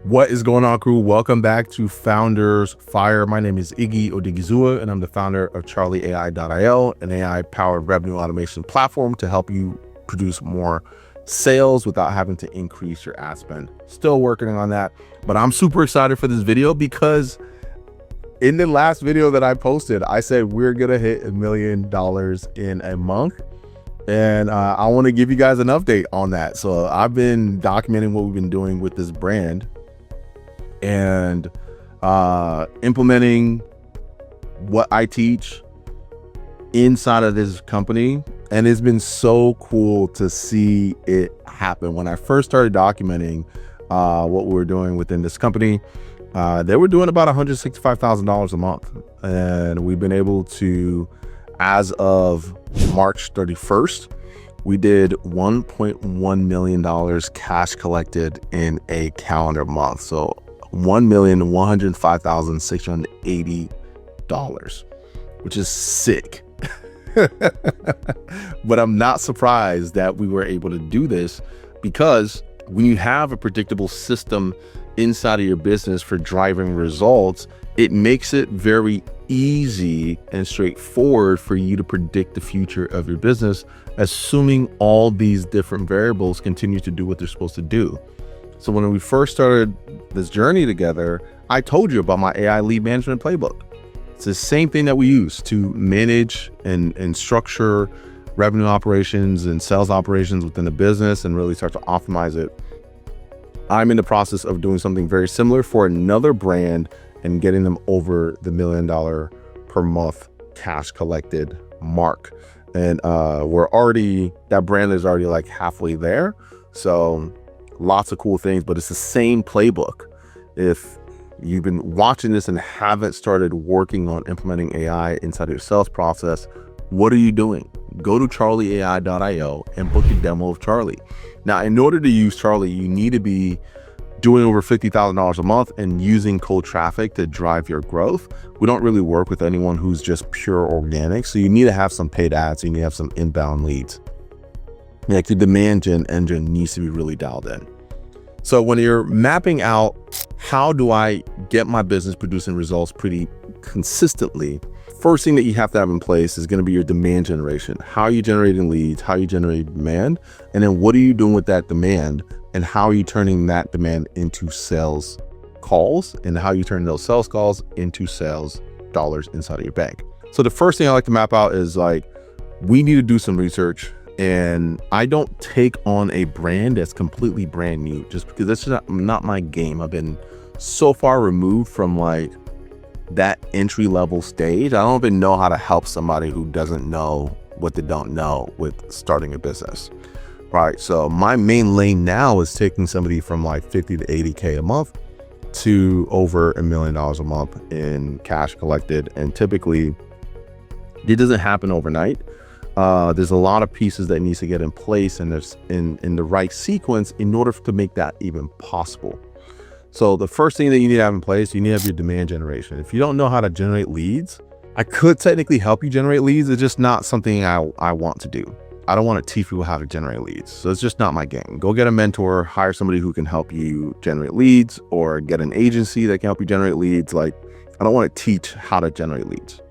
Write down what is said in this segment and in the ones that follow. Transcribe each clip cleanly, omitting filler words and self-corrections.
What is going on, crew? Welcome back to Founders Fire. My name is Iggy Odighizuwa, and I'm the founder of CharlieAI.io, an AI-powered revenue automation platform to help you produce more sales without having to increase your ad spend. Still working on that, but I'm super excited for this video because in the last video that I posted, I said we're gonna hit $1 million in a month. And I want to give you guys an update on that. So I've been documenting what we've been doing with this brand and implementing what I teach inside of this company. And it's been so cool to see it happen. When I first started documenting what we were doing within this company, they were doing about $165,000 a month. And we've been able to, as of March 31st, we did $1.1 million cash collected in a calendar month. So $1,105,680, which is sick. But I'm not surprised that we were able to do this, because when you have a predictable system inside of your business for driving results, it makes it very easy and straightforward for you to predict the future of your business, assuming all these different variables continue to do what they're supposed to do. So when we first started this journey together, I told you about my AI lead management playbook. It's the same thing that we use to manage and structure revenue operations and sales operations within the business and really start to optimize it. I'm in the process of doing something very similar for another brand and getting them over the $1 million per month cash collected mark. And that brand is already like halfway there. So lots of cool things, but it's the same playbook. If you've been watching this and haven't started working on implementing AI inside of your sales process, what are you doing? Go to CharlieAI.io and book a demo of Charlie. Now, in order to use Charlie, you need to be doing over $50,000 a month and using cold traffic to drive your growth. We don't really work with anyone who's just pure organic. So you need to have some paid ads. You need to have some inbound leads. Like the demand gen engine needs to be really dialed in. So when you're mapping out, how do I get my business producing results pretty consistently? First thing that you have to have in place is going to be your demand generation. How are you generating leads? How are you generating demand? And then what are you doing with that demand? And how are you turning that demand into sales calls? And how are you turning those sales calls into sales dollars inside of your bank? So the first thing I like to map out is like, we need to do some research. And I don't take on a brand that's completely brand new, just because that's not my game. I've been so far removed from like that entry level stage. I don't even know how to help somebody who doesn't know what they don't know with starting a business. Right. So my main lane now is taking somebody from like 50 to 80K a month to over $1 million a month in cash collected. And typically it doesn't happen overnight. There's a lot of pieces that needs to get in place and there's in the right sequence in order to make that even possible. So the first thing that you need to have in place, you need to have your demand generation. If you don't know how to generate leads, I could technically help you generate leads. It's just not something I want to do. I don't want to teach people how to generate leads. So it's just not my game. Go get a mentor, hire somebody who can help you generate leads, or get an agency that can help you generate leads. Like, I don't want to teach how to generate leads.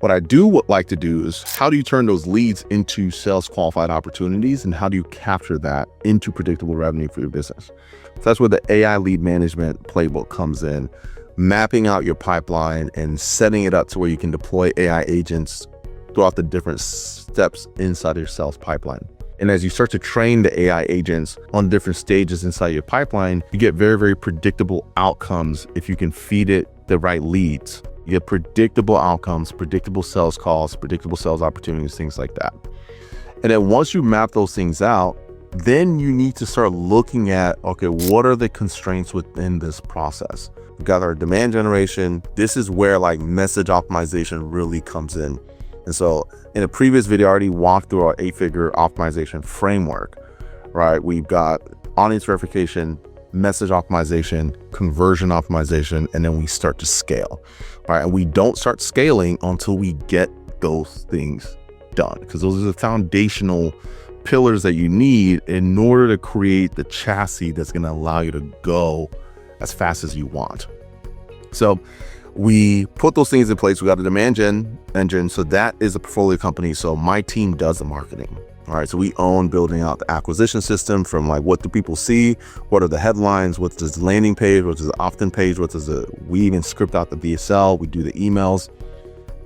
What I do like to do is, how do you turn those leads into sales qualified opportunities, and how do you capture that into predictable revenue for your business? So that's where the AI lead management playbook comes in, mapping out your pipeline and setting it up to where you can deploy AI agents throughout the different steps inside of your sales pipeline. And as you start to train the AI agents on different stages inside your pipeline, you get very, very predictable outcomes if you can feed it the right leads. You get predictable outcomes, predictable sales calls, predictable sales opportunities, things like that. And then once you map those things out, then you need to start looking at, okay, what are the constraints within this process? We've got our demand generation. This is where like message optimization really comes in. And so in a previous video, I already walked through our 8-figure optimization framework, right? We've got audience verification, message optimization, conversion optimization, and then we start to scale. All right, and we don't start scaling until we get those things done, because those are the foundational pillars that you need in order to create the chassis that's going to allow you to go as fast as you want. So we put those things in place. We got a demand gen engine. So that is a portfolio company. So my team does the marketing. All right. So we own building out the acquisition system from like, what do people see? What are the headlines? What's the landing page? What's the opt-in page? We even script out the VSL. We do the emails.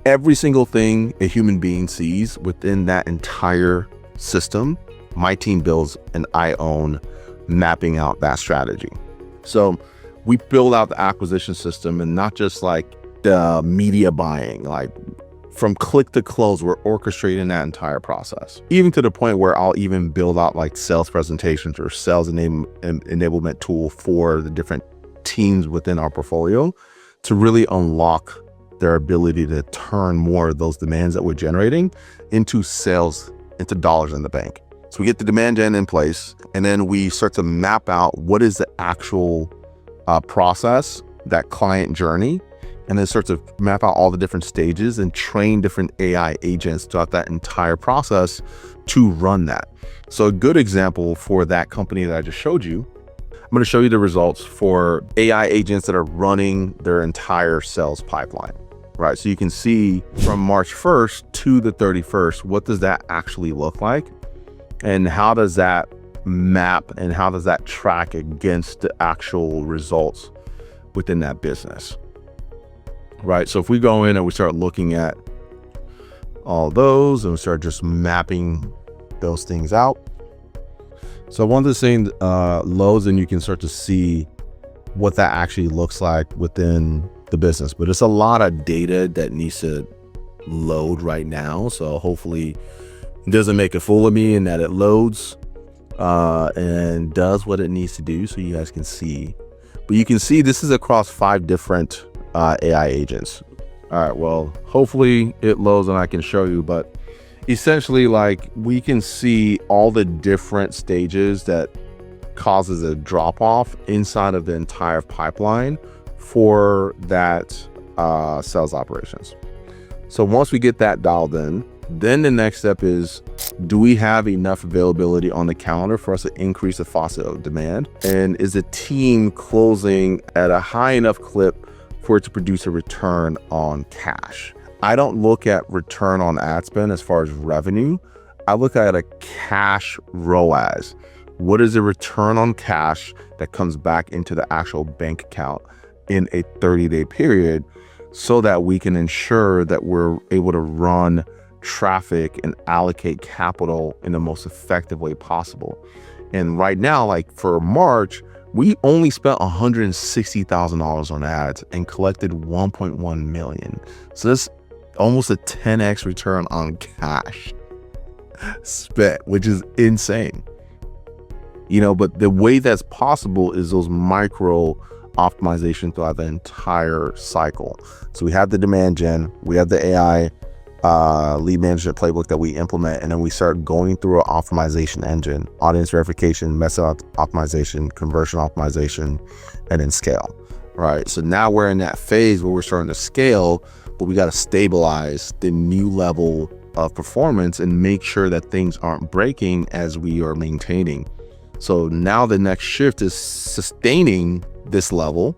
Every single thing a human being sees within that entire system, my team builds and I own, mapping out that strategy. So we build out the acquisition system, and not just like the media buying, like from click to close, we're orchestrating that entire process, even to the point where I'll even build out like sales presentations or sales enablement tool for the different teams within our portfolio to really unlock their ability to turn more of those demands that we're generating into sales, into dollars in the bank. So we get the demand gen in place, and then we start to map out what is the actual process, that client journey, and then start to map out all the different stages and train different AI agents throughout that entire process to run that. So a good example for that company that I just showed you, I'm going to show you the results for AI agents that are running their entire sales pipeline, right? So you can see from March 1st to the 31st, what does that actually look like? And how does that map and how does that track against the actual results within that business, right? So if we go in and we start looking at all those and we start just mapping those things out. So once this thing loads, and you can start to see what that actually looks like within the business. But it's a lot of data that needs to load right now. So hopefully it doesn't make a fool of me and that it loads and does what it needs to do so you guys can see. But you can see this is across 5 different AI agents. All right, well, hopefully it loads and I can show you, but essentially like we can see all the different stages that causes a drop off inside of the entire pipeline for that sales operations. So once we get that dialed in, then the next step is, do we have enough availability on the calendar for us to increase the faucet of demand? And is the team closing at a high enough clip for it to produce a return on cash? I don't look at return on ad spend as far as revenue. I look at a cash ROAS. What is the return on cash that comes back into the actual bank account in a 30-day period, so that we can ensure that we're able to run traffic and allocate capital in the most effective way possible. And right now, like for March, we only spent $160,000 on ads and collected 1.1 million. So that's almost a 10x return on cash spent, which is insane. You know, but the way that's possible is those micro optimization throughout the entire cycle. So we have the demand gen, we have the AI lead management playbook that we implement, and then we start going through an optimization engine, audience verification, method optimization, conversion optimization, and then scale, right? So now we're in that phase where we're starting to scale, but we got to stabilize the new level of performance and make sure that things aren't breaking as we are maintaining. So now the next shift is sustaining this level,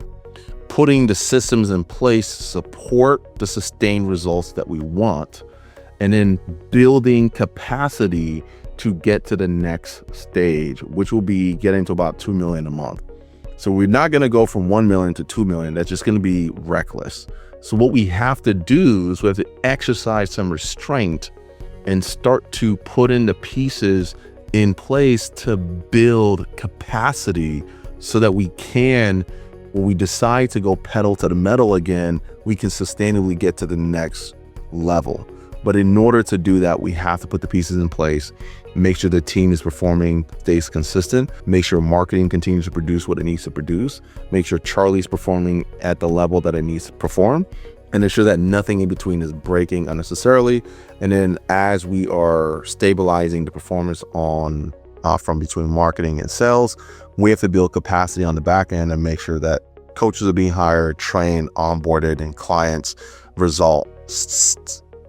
putting the systems in place to support the sustained results that we want, and then building capacity to get to the next stage, which will be getting to about 2 million a month. So we're not going to go from 1 million to 2 million. That's just going to be reckless. So what we have to do is we have to exercise some restraint and start to put in the pieces in place to build capacity so that we can, when we decide to go pedal to the metal again, we can sustainably get to the next level. But in order to do that, we have to put the pieces in place, make sure the team is performing, stays consistent, make sure marketing continues to produce what it needs to produce, make sure Charlie's performing at the level that it needs to perform, and ensure that nothing in between is breaking unnecessarily. And then as we are stabilizing the performance on from between marketing and sales, we have to build capacity on the back end and make sure that coaches are being hired, trained, onboarded, and clients' result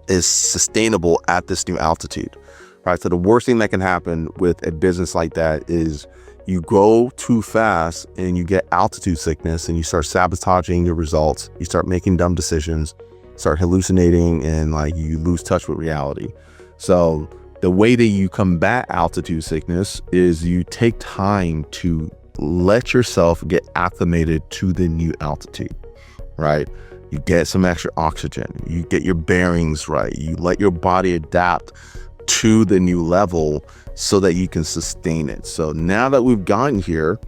is sustainable at this new altitude, right? So the worst thing that can happen with a business like that is you go too fast and you get altitude sickness and you start sabotaging your results. You start making dumb decisions, start hallucinating, and like you lose touch with reality. So the way that you combat altitude sickness is you take time to let yourself get acclimated to the new altitude, right? You get some extra oxygen, you get your bearings right, you let your body adapt to the new level so that you can sustain it. So now that we've gotten here,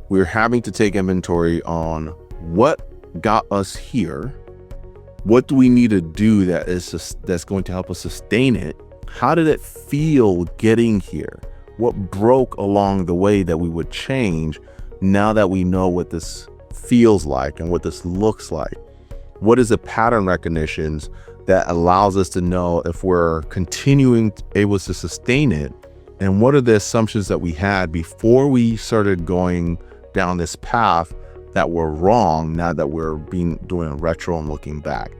we're having to take inventory on what got us here. What do we need to do that's going to help us sustain it? How did it feel getting here? What broke along the way that we would change now that we know what this feels like and what this looks like? What is the pattern recognitions that allows us to know if we're continuing able to sustain it? And what are the assumptions that we had before we started going down this path that were wrong now that we're doing a retro and looking back?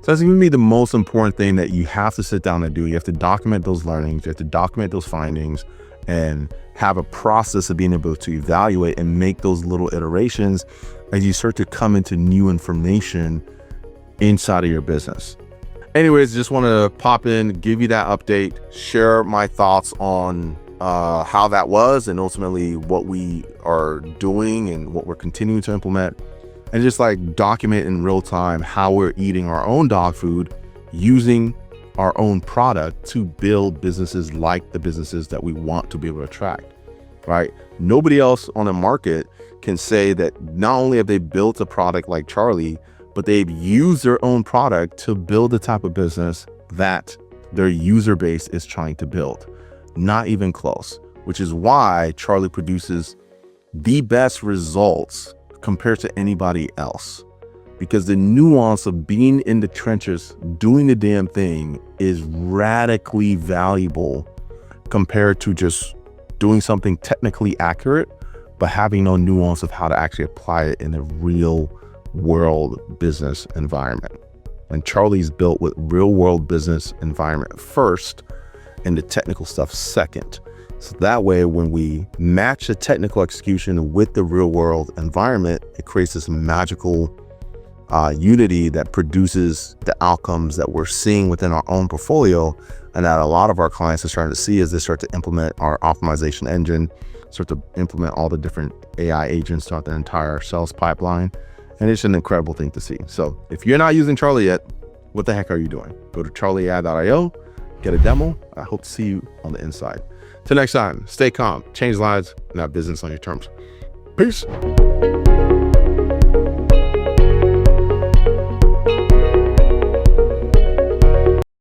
So that's going to be the most important thing that you have to sit down and do. You have to document those learnings, you have to document those findings, and have a process of being able to evaluate and make those little iterations as you start to come into new information inside of your business. Anyways, just want to pop in, give you that update, share my thoughts on how that was and ultimately what we are doing and what we're continuing to implement, and just like document in real time how we're eating our own dog food using our own product to build businesses like the businesses that we want to be able to attract, right? Nobody else on the market can say that not only have they built a product like Charlie, but they've used their own product to build the type of business that their user base is trying to build. Not even close, which is why Charlie produces the best results compared to anybody else. Because the nuance of being in the trenches, doing the damn thing is radically valuable compared to just doing something technically accurate, but having no nuance of how to actually apply it in a real world business environment. And Charlie's built with real world business environment first and the technical stuff second. So that way, when we match the technical execution with the real world environment, it creates this magical unity that produces the outcomes that we're seeing within our own portfolio, and that a lot of our clients are starting to see as they start to implement our optimization engine, start to implement all the different AI agents throughout the entire sales pipeline. And it's an incredible thing to see. So if you're not using Charlie yet, what the heck are you doing? Go to charlieai.io, get a demo. I hope to see you on the inside. Till next time, stay calm, change lives, and have business on your terms. Peace.